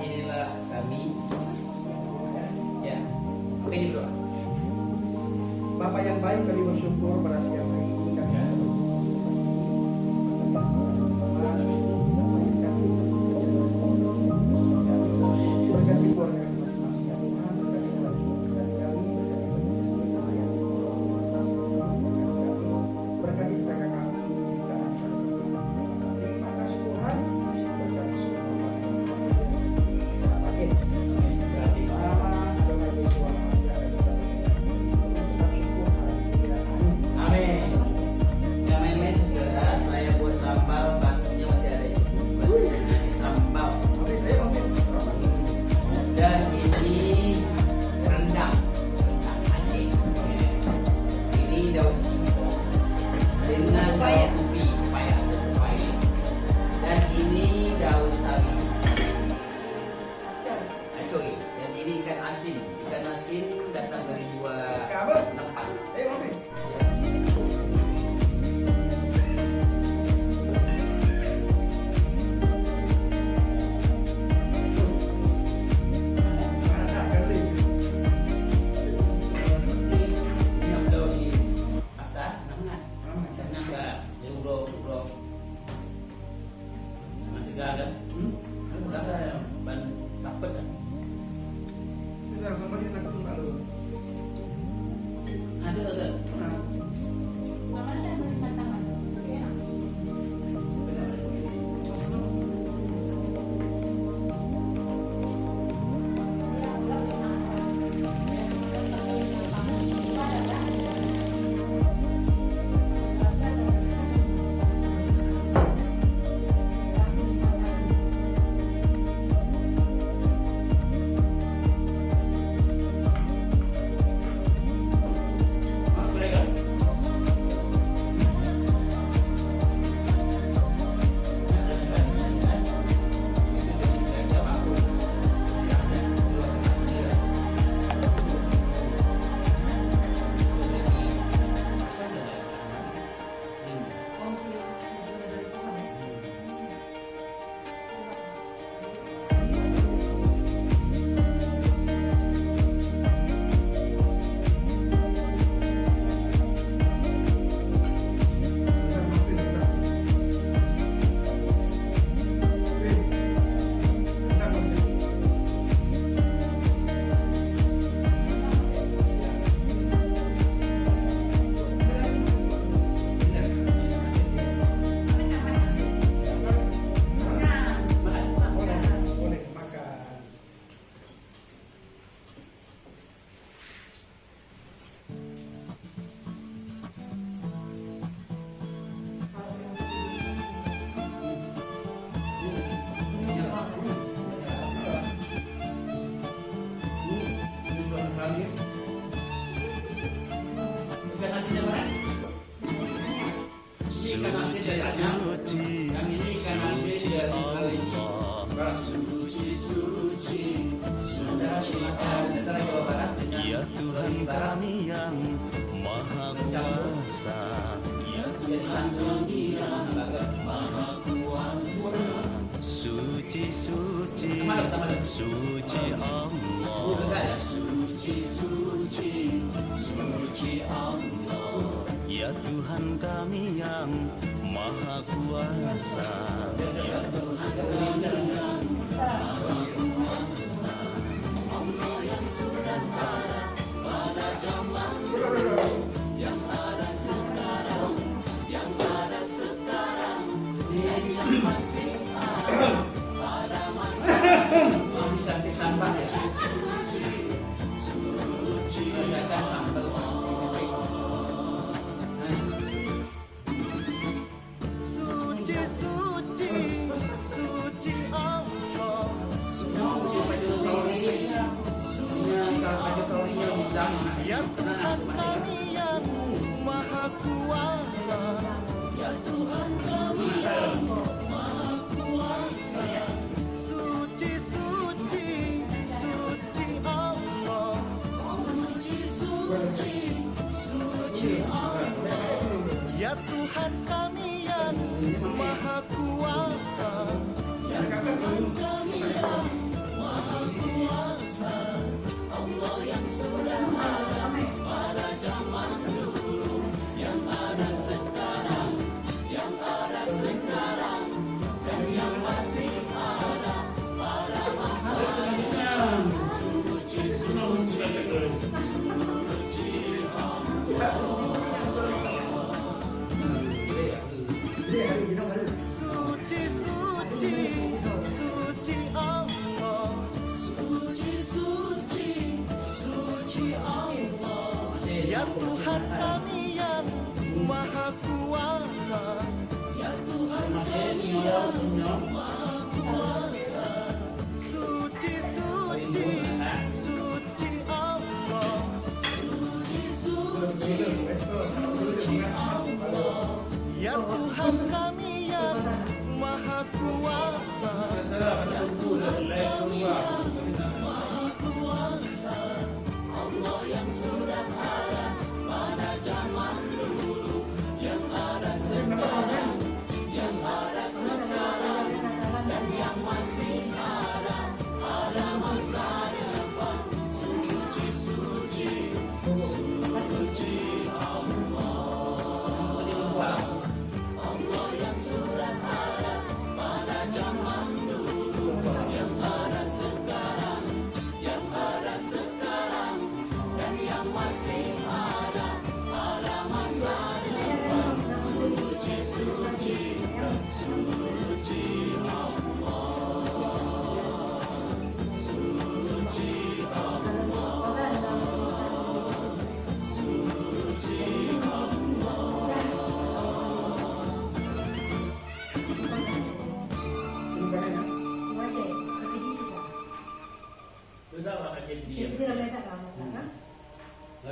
inilah kami. Ya, apa ini bro? Bapak yang baik, kami bersyukur pada siang hari ini kami bisa berkati keluarga kami masing-masing ya Tuhan, berkati keluarga kami, berkati penyusul yang berkati tetangga kami, terima kasih Tuhan, berkati semua Amin. Yang main-main saudara, saya buat sambal, batunya masih ada ini sambal. Dan ini rendang Aceh. Ini daun singkong dengan daun ubi, pepaya. Dan ini daun sawi. Acoy. Dan ini ikan asin. Ikan asin datang dari dua tempat. Suci, suci, suci Allah, suci, suci, suci Allah, ya Tuhan kami yang Maha Kuasa, ya Tuhan kami yang Maha Kuasa, suci, suci, suci Allah, suci, suci, suci Allah, ya Tuhan kami yang Maha Kuasa, ya Tuhan kami yang Maha Kuasa, Allah yang sudah ada pada zaman dulu, yang ada sekarang, yang ada sekarang, yang masih ada pada masa suci, suci, suci Allah. Suci, suci, suci Allah, ya Tuhan kami yang Maha Kuasa, ya Tuhan kami yang Maha Kuasa, suci, suci, suci Allah, suci, suci, suci Allah, ya Tuhan kami yang Maha Kuasa, ya Tuhan kami yang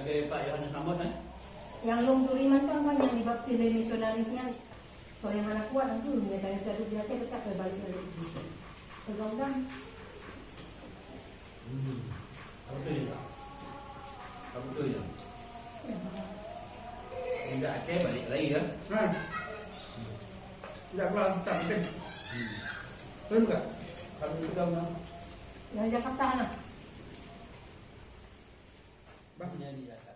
Sebagai Pak Yohanes Rambut kan? Yang Long Duriman kan yang dibaptis dari misionarisnya. So yang anak kuat itu biasanya terus dia tetap berbalik lagi. Pegang-pegang. Apa tu ya? Apa tu ya? Tidak Aceh balik lagi ya? Nah, tidak keluar tak penting. Betul nggak? Kalau kita mau, Yang Jakarta lah. Punya di Jakarta.